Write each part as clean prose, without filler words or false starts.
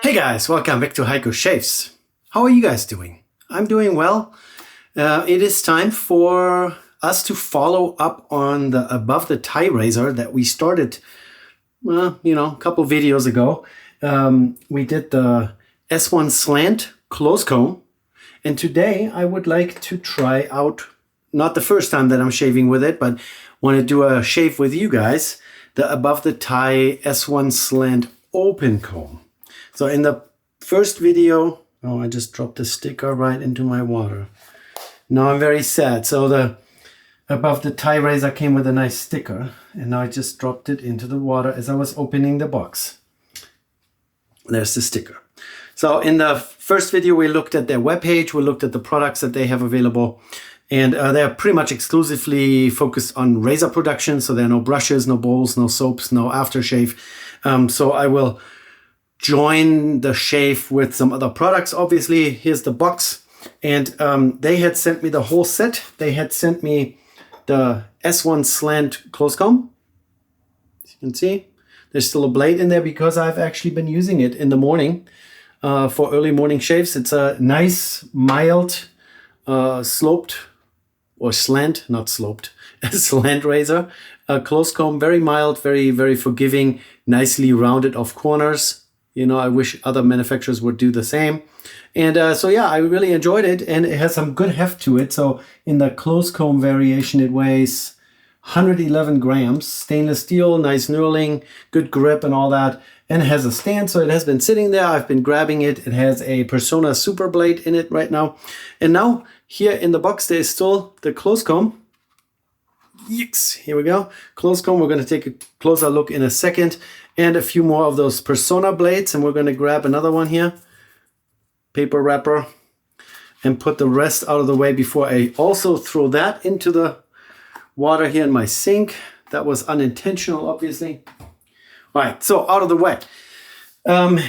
Hey guys, welcome back to Heiko Shaves. How are you guys doing? I'm doing well. It is time for us to follow up on the above the tie razor that we started, a couple videos ago. We did the S1 Slant close comb, and today I would like to try out, not the first time that I'm shaving with it, but want to do a shave with you guys, the above the tie S1 Slant open comb. So in the first video, I just dropped the sticker right into my water. Now I'm very sad. So the above the tie razor came with a nice sticker, and now I just dropped it into the water as I was opening the box. There's the sticker. So in the first video, we looked at their webpage, we looked at the products that they have available, and they're pretty much exclusively focused on razor production. So there are no brushes, no bowls, no soaps, no aftershave. So I will join the shave with some other products. Obviously, here's the box, and they had sent me the whole set. They had sent me the S1 Slant close comb. As you can see, there's still a blade in there because I've actually been using it in the morning for early morning shaves. It's a nice, mild, sloped or slant, not sloped, a slant razor. Close comb, very mild, very, very forgiving, nicely rounded off corners. I wish other manufacturers would do the same. And so yeah, I really enjoyed it, and it has some good heft to it. So in the close comb variation, it weighs 111 grams, stainless steel, nice knurling, good grip and all that. And it has a stand, so it has been sitting there. I've been grabbing it. It has a Persona Super Blade in it right now. And now here in the box, there is still the close comb. Yikes, here we go. Close comb, we're gonna take a closer look in a second. And a few more of those Persona blades, and we're gonna grab another one here. Paper wrapper, and put the rest out of the way before I also throw that into the water here in my sink. That was unintentional, obviously. All right, so out of the way. The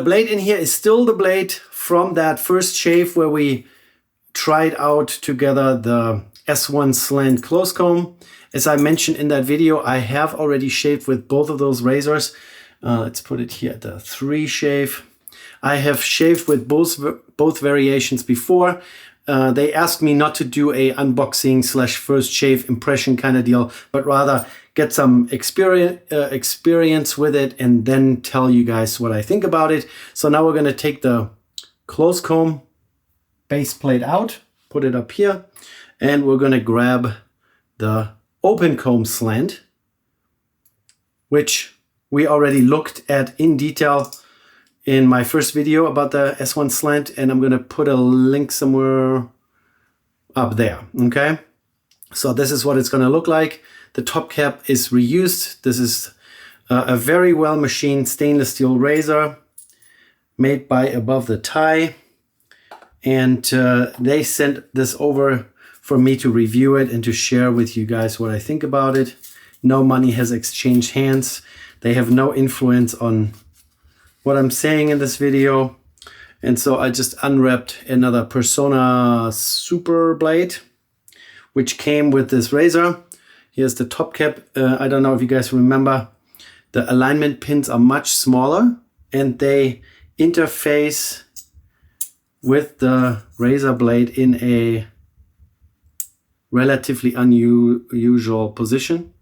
blade in here is still the blade from that first shave where we tried out together the S1 Slant close comb. As I mentioned in that video, I have already shaved with both of those razors. Let's put it here at the 3 shave. I have shaved with both variations before. They asked me not to do a unboxing / first shave impression kind of deal, but rather get some experience with it and then tell you guys what I think about it. So now we're going to take the close comb base plate out, put it up here, and we're going to grab the open comb slant, which we already looked at in detail in my first video about the S1 Slant, and I'm going to put a link somewhere up there, okay? So this is what it's going to look like. The top cap is reused. This is a very well machined stainless steel razor made by Above the Tie, and they sent this over for me to review it and to share with you guys what I think about it. No money has exchanged hands. They have no influence on what I'm saying in this video. And so I just unwrapped another Persona Super Blade, which came with this razor. Here's the top cap. I don't know if you guys remember, the alignment pins are much smaller and they interface with the razor blade in a relatively unusual position.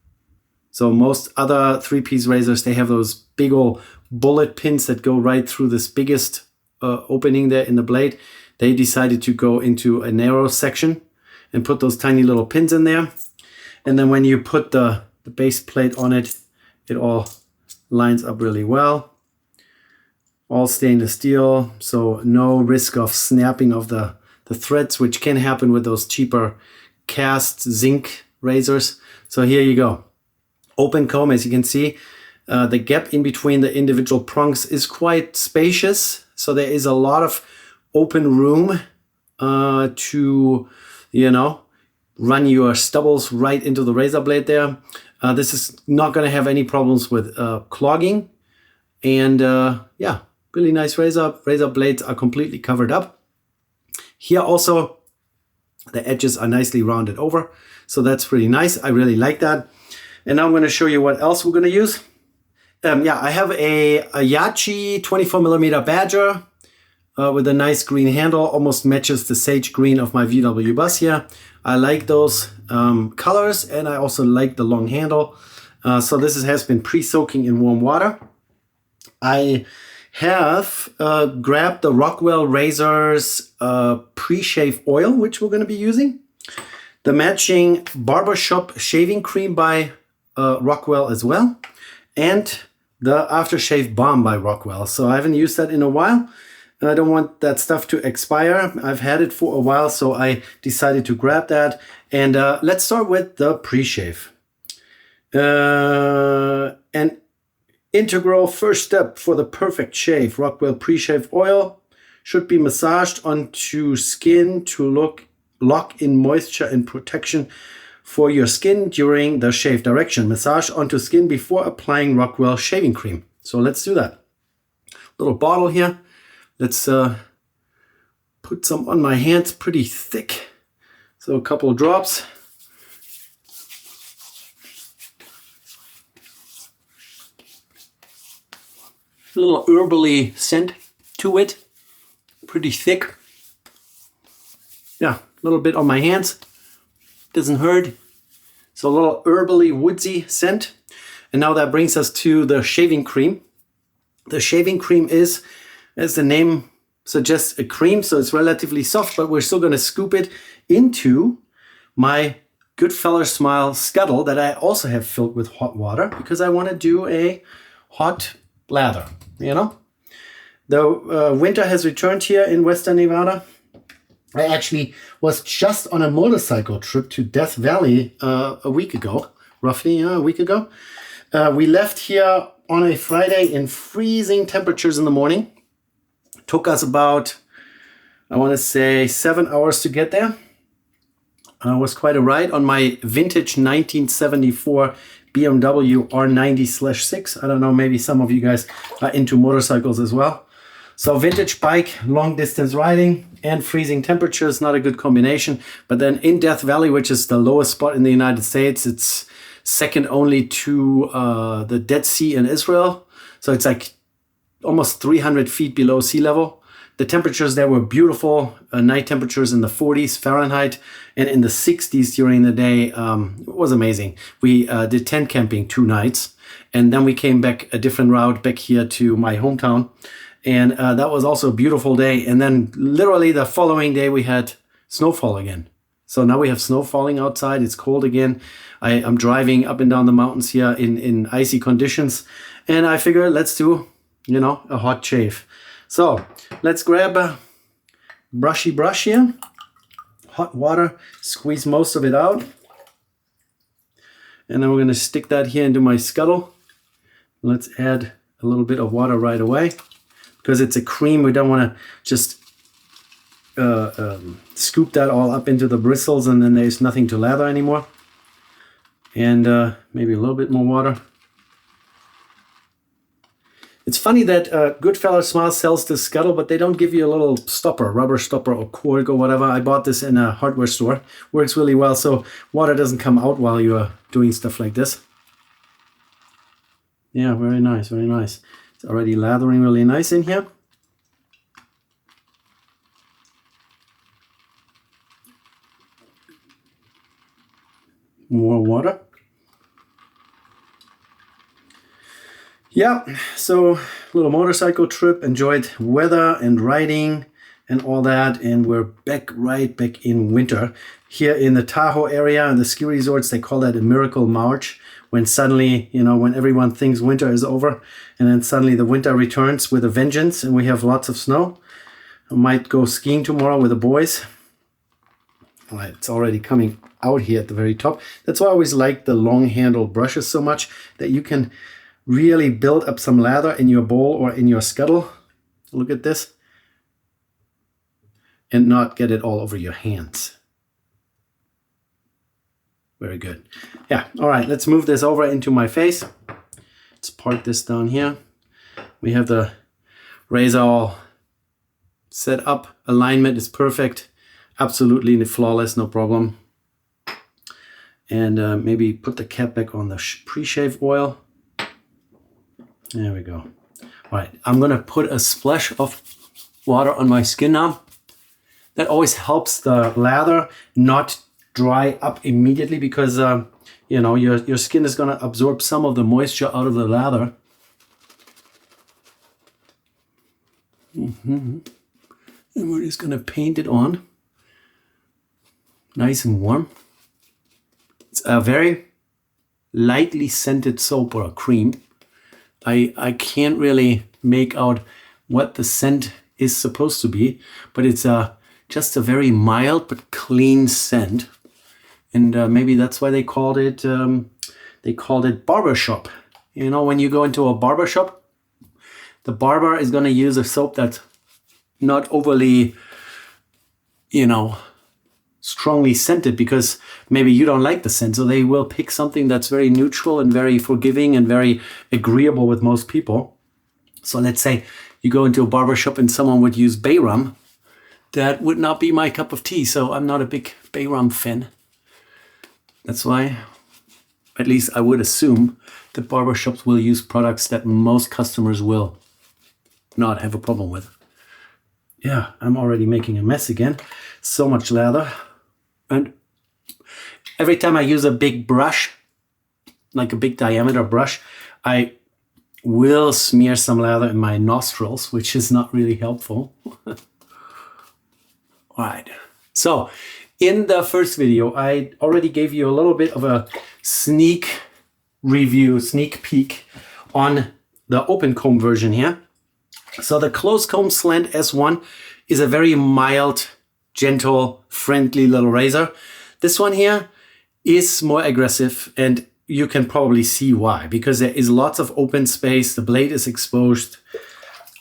So most other 3-piece razors, they have those big old bullet pins that go right through this biggest opening there in the blade. They decided to go into a narrow section and put those tiny little pins in there. And then when you put the base plate on it, it all lines up really well. All stainless steel, so no risk of snapping of the threads, which can happen with those cheaper cast zinc razors. So here you go. Open comb, as you can see, the gap in between the individual prongs is quite spacious. So there is a lot of open room to, run your stubbles right into the razor blade there. This is not going to have any problems with clogging. And yeah, really nice razor. Razor blades are completely covered up. Here also, the edges are nicely rounded over. So that's pretty nice. I really like that. And now I'm going to show you what else we're going to use. Yeah, I have a Yachi 24mm Badger with a nice green handle, almost matches the sage green of my VW bus here. I like those colors, and I also like the long handle. So this has been pre-soaking in warm water. I have grabbed the Rockwell Razor's pre-shave oil, which we're going to be using. The matching barbershop shaving cream by Rockwell as well. And the Aftershave-Balm by Rockwell. So I haven't used that in a while. And I don't want that stuff to expire. I've had it for a while, so I decided to grab that. And let's start with the pre-shave. An integral first step for the perfect shave. Rockwell pre-shave oil should be massaged onto skin to lock in moisture and protection for your skin during the shave. Direction: massage onto skin before applying Rockwell shaving cream. So let's do that. Little bottle here. Let's put some on my hands, pretty thick. So a couple of drops. A little herbally scent to it, pretty thick. Yeah, a little bit on my hands, doesn't hurt. So a little herbally woodsy scent. And now that brings us to the shaving cream. The shaving cream is, as the name suggests, a cream, so it's relatively soft, but we're still going to scoop it into my Goodfellas Smile scuttle that I also have filled with hot water because I want to do a hot lather, you know. The winter has returned here in Western Nevada. I actually was just on a motorcycle trip to Death Valley a week ago, roughly a week ago. We left here on a Friday in freezing temperatures in the morning. Took us about, I want to say, 7 hours to get there. It was quite a ride on my vintage 1974 BMW R90/6. I don't know, maybe some of you guys are into motorcycles as well. So vintage bike, long distance riding, and freezing temperatures, not a good combination. But then in Death Valley, which is the lowest spot in the United States, it's second only to the Dead Sea in Israel. So it's like almost 300 feet below sea level. The temperatures there were beautiful, night temperatures in the 40s Fahrenheit and in the 60s during the day. It was amazing. We did tent camping 2 nights, and then we came back a different route back here to my hometown. And that was also a beautiful day. And then literally the following day we had snowfall again. So now we have snow falling outside. It's cold again. I'm driving up and down the mountains here in icy conditions. And I figure let's do, you know, a hot shave. So let's grab a brushy brush here. Hot water, squeeze most of it out. And then we're going to stick that here into my scuttle. Let's add a little bit of water right away. Because it's a cream, we don't want to just scoop that all up into the bristles and then there's nothing to lather anymore. And maybe a little bit more water. It's funny that Goodfellas Smile sells this scuttle, but they don't give you a little stopper, rubber stopper or cork or whatever. I bought this in a hardware store. Works really well, so water doesn't come out while you are doing stuff like this. Yeah, very nice, very nice. It's already lathering really nice in here. More water. Yeah, so little motorcycle trip, enjoyed weather and riding and all that, and we're right back in winter. Here in the Tahoe area and the ski resorts, they call that a miracle March, when suddenly, you know, when everyone thinks winter is over, and then suddenly the winter returns with a vengeance and we have lots of snow. I might go skiing tomorrow with the boys. It's already coming out here at the very top. That's why I always like the long handle brushes so much, that you can really build up some lather in your bowl or in your scuttle. Look at this. And not get it all over your hands. Very good. Yeah, all right, let's move this over into my face. Let's park this down here. We have the razor all set up. Alignment is perfect. Absolutely flawless, no problem. And maybe put the cap back on the pre-shave oil. There we go. All right, I'm gonna put a splash of water on my skin now. That always helps the lather not dry up immediately because you know, your skin is gonna absorb some of the moisture out of the lather. And we're just gonna paint it on. Nice and warm. It's a very lightly scented soap or a cream. I can't really make out what the scent is supposed to be, but it's just a very mild but clean scent. And maybe that's why they called it barbershop. You know, when you go into a barbershop, the barber is going to use a soap that's not overly, you know, strongly scented because maybe you don't like the scent. So they will pick something that's very neutral and very forgiving and very agreeable with most people. So let's say you go into a barbershop and someone would use bay rum. That would not be my cup of tea. So I'm not a big bay rum fan. That's why, at least I would assume, that barbershops will use products that most customers will not have a problem with. Yeah, I'm already making a mess again. So much lather. And every time I use a big brush, like a big diameter brush, I will smear some lather in my nostrils, which is not really helpful. All right. So in the first video, I already gave you a little bit of a sneak peek on the open comb version here. So the closed comb Slant S1 is a very mild, gentle, friendly little razor. This one here is more aggressive, and you can probably see why, because there is lots of open space. The blade is exposed.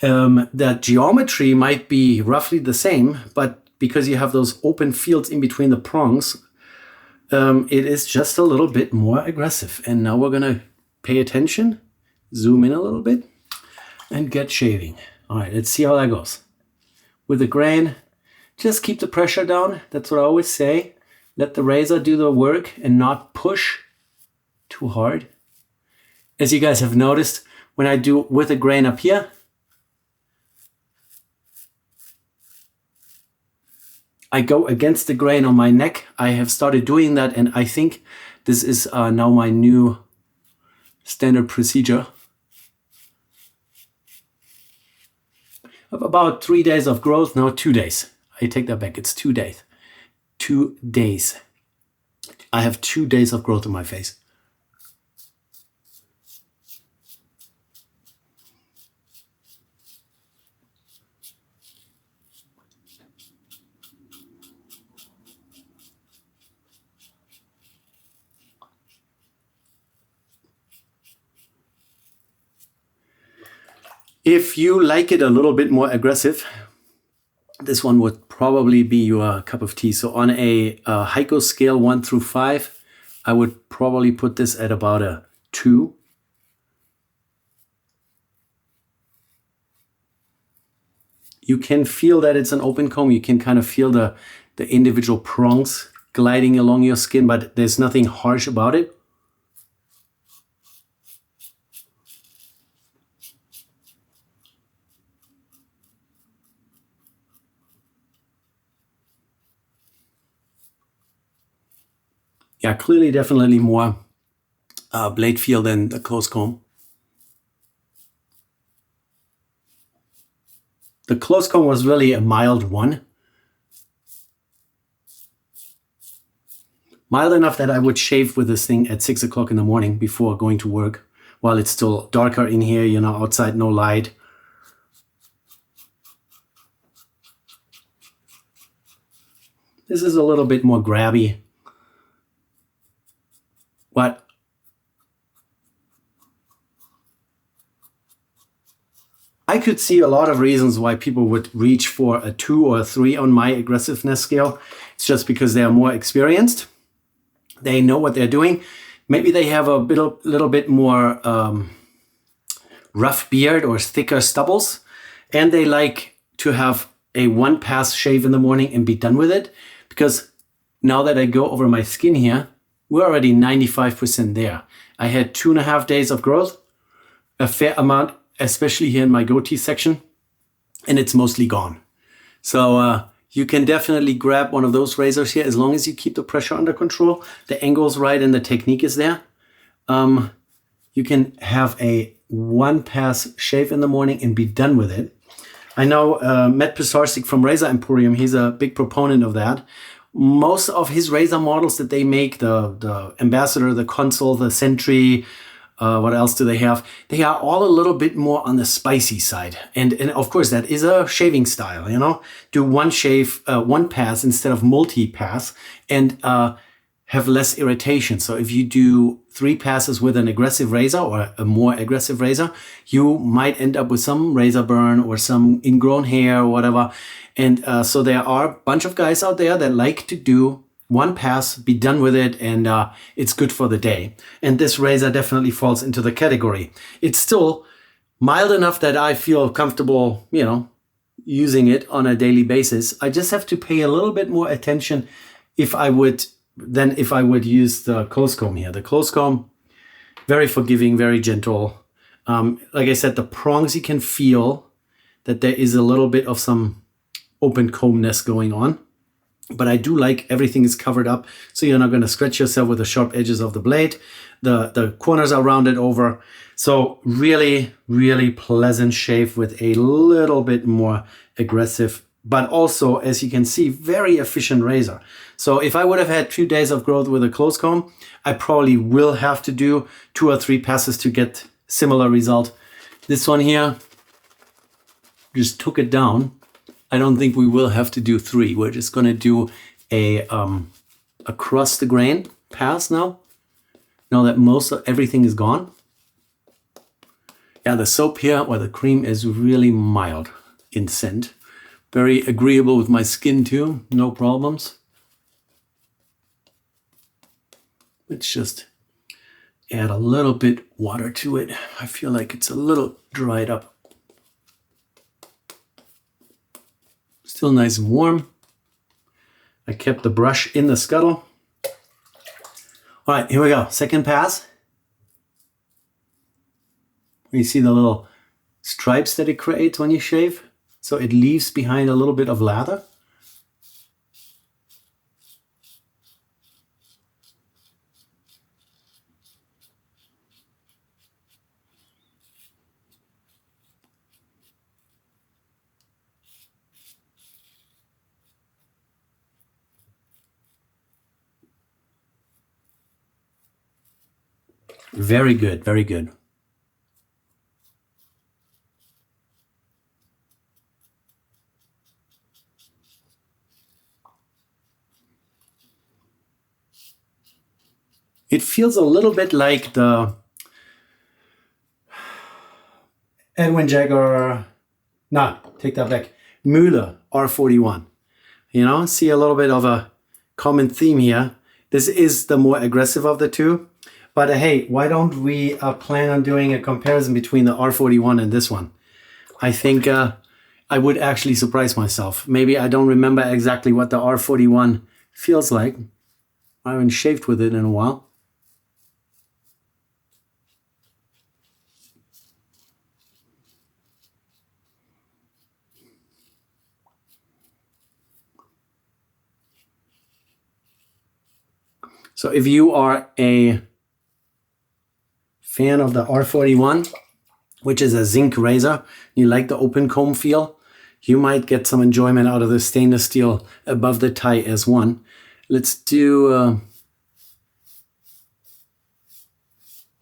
The geometry might be roughly the same, but because you have those open fields in between the prongs, it is just a little bit more aggressive. And now we're gonna pay attention, zoom in a little bit, and get shaving. All right, let's see how that goes. With the grain, just keep the pressure down. That's what I always say. Let the razor do the work and not push too hard. As you guys have noticed, when I do with the grain up here, I go against the grain on my neck. I have started doing that, and I think this is now my new standard procedure. Of about 3 days of growth, no, 2 days. I take that back, it's 2 days. 2 days. I have 2 days of growth on my face. If you like it a little bit more aggressive, this one would probably be your cup of tea. So on a Heiko scale 1 through 5, I would probably put this at about a 2. You can feel that it's an open comb. You can kind of feel the individual prongs gliding along your skin, but there's nothing harsh about it. Yeah, clearly, definitely more blade feel than the closed comb. The closed comb was really a mild one. Mild enough that I would shave with this thing at 6 o'clock in the morning before going to work, while it's still darker in here, you know, outside, no light. This is a little bit more grabby. But I could see a lot of reasons why people would reach for a 2 or a 3 on my aggressiveness scale. It's just because they are more experienced. They know what they're doing. Maybe they have a little bit more rough beard or thicker stubbles. And they like to have a one-pass shave in the morning and be done with it. Because now that I go over my skin here, we're already 95% there. I had 2.5 days of growth. a fair amount, especially here in my goatee section, and it's mostly gone. So you can definitely grab one of those razors here as long as you keep the pressure under control, the angle's right, and the technique is there. You can have a one-pass shave in the morning and be done with it. I know Matt Pisarcik from Razor Emporium, he's a big proponent of that. Most of his razor models that they make, the Ambassador, the Consul, the Sentry, what else do they have? They are all a little bit more on the spicy side. And of course, that is a shaving style, you know? Do one shave, one pass instead of multi-pass, and have less irritation. So if you do 3 passes with an aggressive razor or a more aggressive razor, you might end up with some razor burn or some ingrown hair or whatever. And so there are a bunch of guys out there that like to do one pass, be done with it, and it's good for the day. And this razor definitely falls into the category. It's still mild enough that I feel comfortable, you know, using it on a daily basis. I just have to pay a little bit more attention if I would use the close comb here. The close comb, very forgiving, very gentle. Like I said, the prongs, you can feel that there is a little bit of some open combness going on. But I do like everything is covered up, so you're not going to scratch yourself with the sharp edges of the blade. The corners are rounded over. So really, really pleasant shave with a little bit more aggressive, but also, as you can see, very efficient razor. So if I would have had 2 days of growth with a close comb, I probably will have to do 2 or 3 passes to get similar result. This one here just took it down. I don't think we will have to do 3. We're just going to do a across the grain pass now. Now that most of everything is gone. Yeah, the soap here, or the cream, is really mild in scent. Very agreeable with my skin too, no problems. Let's just add a little bit water to it. I feel like it's a little dried up. Still nice and warm. I kept the brush in the scuttle. All right, here we go. Second pass. You see the little stripes that it creates when you shave? So it leaves behind a little bit of lather. Very good, very good. It feels a little bit like the Edwin Jagger, take that back, Müller R41. You know, see a little bit of a common theme here. This is the more aggressive of the two. But hey, why don't we plan on doing a comparison between the R41 and this one? I think I would actually surprise myself. Maybe I don't remember exactly what the R41 feels like. I haven't shaved with it in a while. So if you are a fan of the R41, which is a zinc razor, you like the open comb feel, you might get some enjoyment out of the stainless steel above the tie S1. Let's do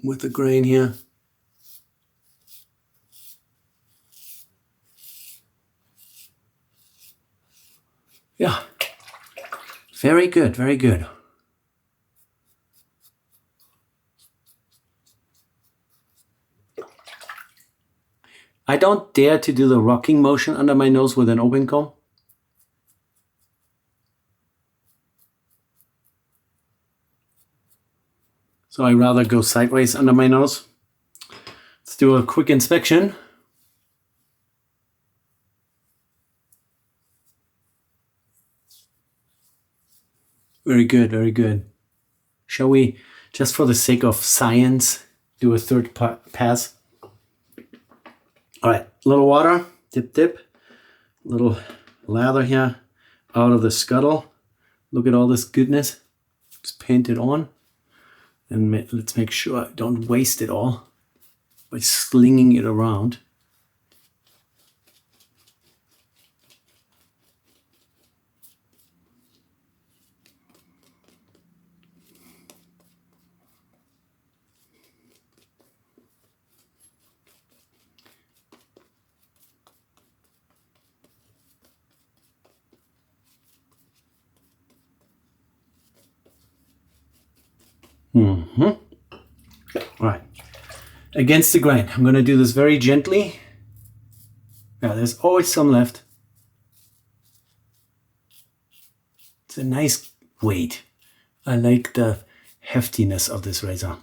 with the grain here. Yeah, very good, very good. I don't dare to do the rocking motion under my nose with an open comb. So I rather go sideways under my nose. Let's do a quick inspection. Very good, very good. Shall we, just for the sake of science, do a third pass? All right, a little water, dip, little lather here out of the scuttle. Look at all this goodness. Just paint it on. And let's make sure I don't waste it all by slinging it around. All right, against the grain. I'm going to do this very gently. Yeah, there's always some left. It's a nice weight. I like the heftiness of this razor,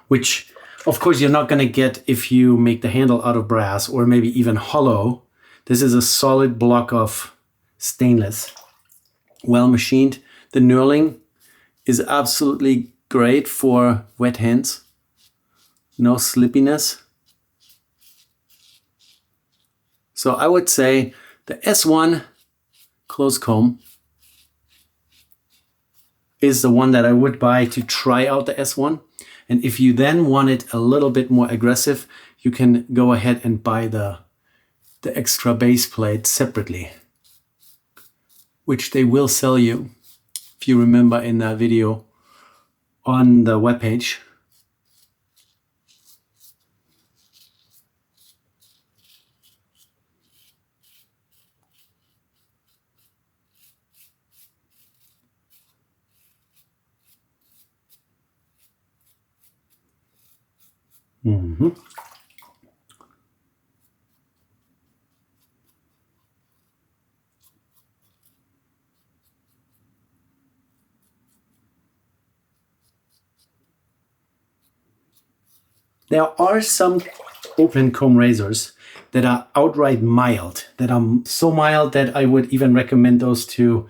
which of course you're not going to get if you make the handle out of brass or maybe even hollow. This is a solid block of stainless, well machined. The knurling is absolutely great for wet hands. No slippiness. So I would say the S1 close comb is the one that I would buy to try out the S1. And if you then want it a little bit more aggressive, you can go ahead and buy the extra base plate separately, which they will sell you, if you remember in that video, on the webpage. There are some open comb razors that are outright mild, that are so mild that I would even recommend those to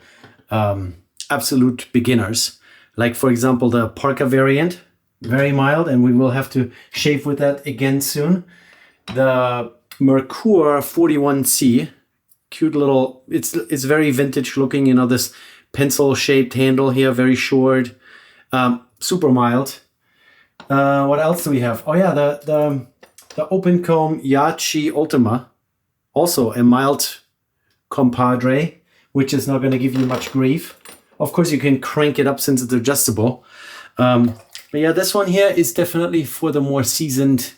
absolute beginners. Like for example, the Parker variant, very mild, and we will have to shave with that again soon. The Merkur 41C, cute little, it's very vintage looking, you know, this pencil shaped handle here, very short, super mild. What else do we have? Oh yeah, the open comb Yachi Ultima, also a mild compadre, which is not going to give you much grief. Of course, you can crank it up since it's adjustable. But yeah, this one here is definitely for the more seasoned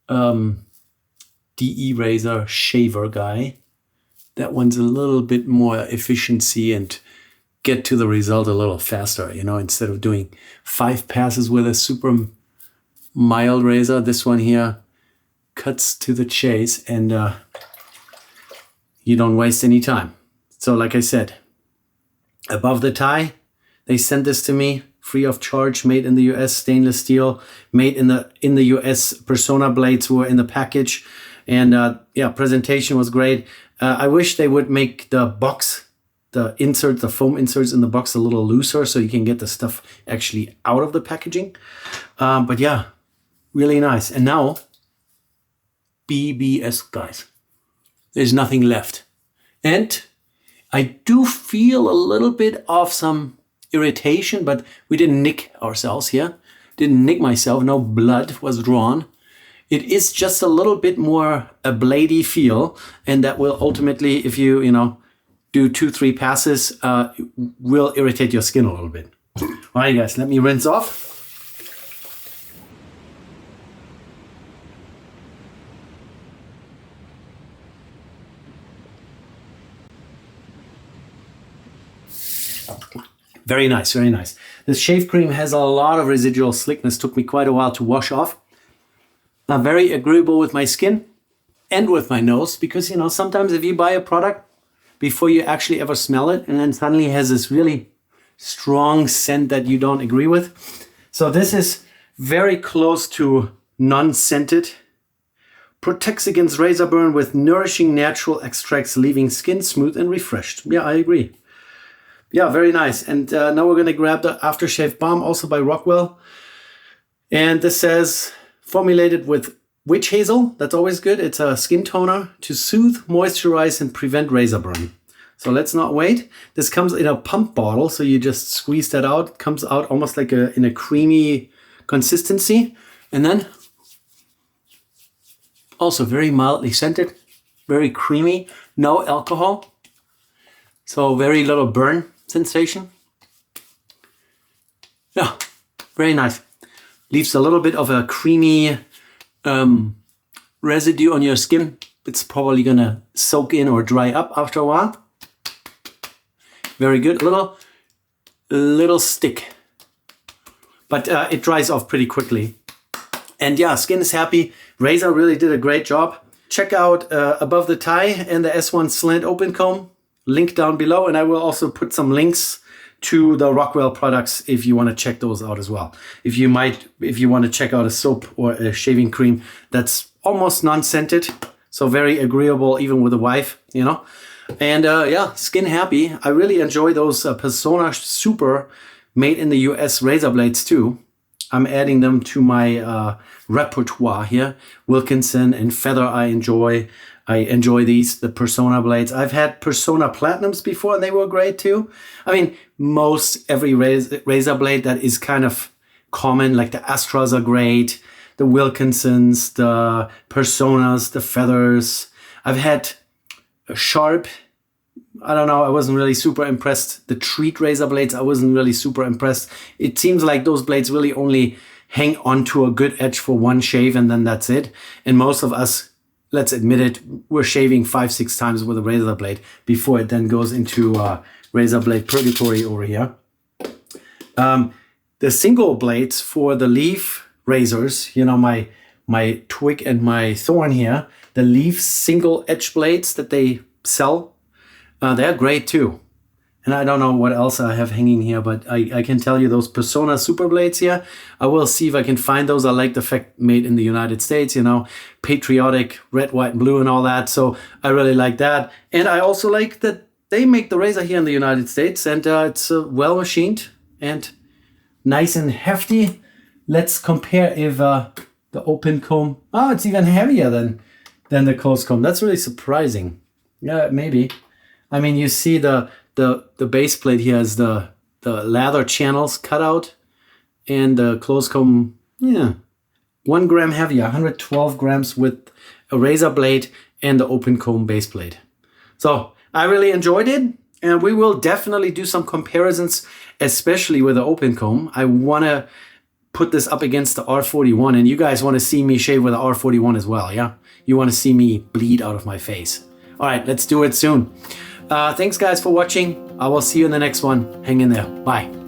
DE razor shaver guy. That one's a little bit more efficiency and get to the result a little faster, you know, instead of doing 5 passes with a super mild razor. This one here cuts to the chase and you don't waste any time. So like I said, above the tie, they sent this to me free of charge, made in the US, stainless steel, made in the US. Persona blades were in the package, and yeah, presentation was great. I wish they would make the box, the foam inserts in the box a little looser so you can get the stuff actually out of the packaging. But yeah, really nice. And now, BBS, guys. There's nothing left. And I do feel a little bit of some irritation, but we didn't nick ourselves here. Didn't nick myself. No blood was drawn. It is just a little bit more a bladey feel, and that will ultimately, if you do 2-3 passes, will irritate your skin a little bit. All right, guys, let me rinse off. Very nice, very nice. This shave cream has a lot of residual slickness. Took me quite a while to wash off. Very agreeable with my skin and with my nose, because sometimes if you buy a product before you actually ever smell it, and then suddenly it has this really strong scent that you don't agree with. So this is very close to non-scented. Protects against razor burn with nourishing natural extracts, leaving skin smooth and refreshed. Yeah, I agree. Yeah, very nice. And now we're going to grab the Aftershave-Balm, also by Rockwell. And this says, formulated with Witch hazel, that's always good. It's a skin toner to soothe, moisturize, and prevent razor burn. So let's not wait. This comes in a pump bottle, so you just squeeze that out. It comes out almost like in a creamy consistency. And then also very mildly scented, very creamy, no alcohol. So very little burn sensation. Yeah, very nice. Leaves a little bit of a creamy residue on your skin. It's probably gonna soak in or dry up after a while. Very good, little stick, but it dries off pretty quickly. And yeah, skin is happy. Razor really did a great job. Check out Above the Tie and the S1 Slant open comb. Link down below, and I will also put some links to the Rockwell products if you want to check those out as well. If you want to check out a soap or a shaving cream that's almost non-scented, so very agreeable even with a wife, you know. And yeah, skin happy. I really enjoy those Persona Super made in the US razor blades too. I'm adding them to my repertoire here. Wilkinson and Feather I enjoy. I enjoy these, the Persona blades. I've had Persona Platinums before, and they were great too. I mean, most every razor blade that is kind of common, like the Astras are great, the Wilkinsons, the Personas, the Feathers. I've had a Sharp. I don't know, I wasn't really super impressed. The Treat razor blades, I wasn't really super impressed. It seems like those blades really only hang onto a good edge for one shave, and then that's it. And most of us, let's admit it, we're shaving 5-6 times with a razor blade before it then goes into razor blade purgatory over here. The single blades for the leaf razors, you know, my Twig and my Thorn here, the leaf single edge blades that they sell, they're great too. And I don't know what else I have hanging here, but I can tell you those Persona Super Blades here, I will see if I can find those. I like the fact made in the United States, you know, patriotic, red, white, and blue and all that. So I really like that. And I also like that they make the razor here in the United States, and it's well machined and nice and hefty. Let's compare if the open comb, oh, it's even heavier than the closed comb. That's really surprising. Yeah, maybe. I mean, you see the base plate here has the lather channels cut out, and the closed comb, yeah, 1 gram heavier, 112 grams with a razor blade and the open comb base plate. So I really enjoyed it, and we will definitely do some comparisons, especially with the open comb. I want to put this up against the R41, and you guys want to see me shave with the R41 as well, yeah? You want to see me bleed out of my face. All right, let's do it soon. Thanks guys for watching. I will see you in the next one. Hang in there. Bye.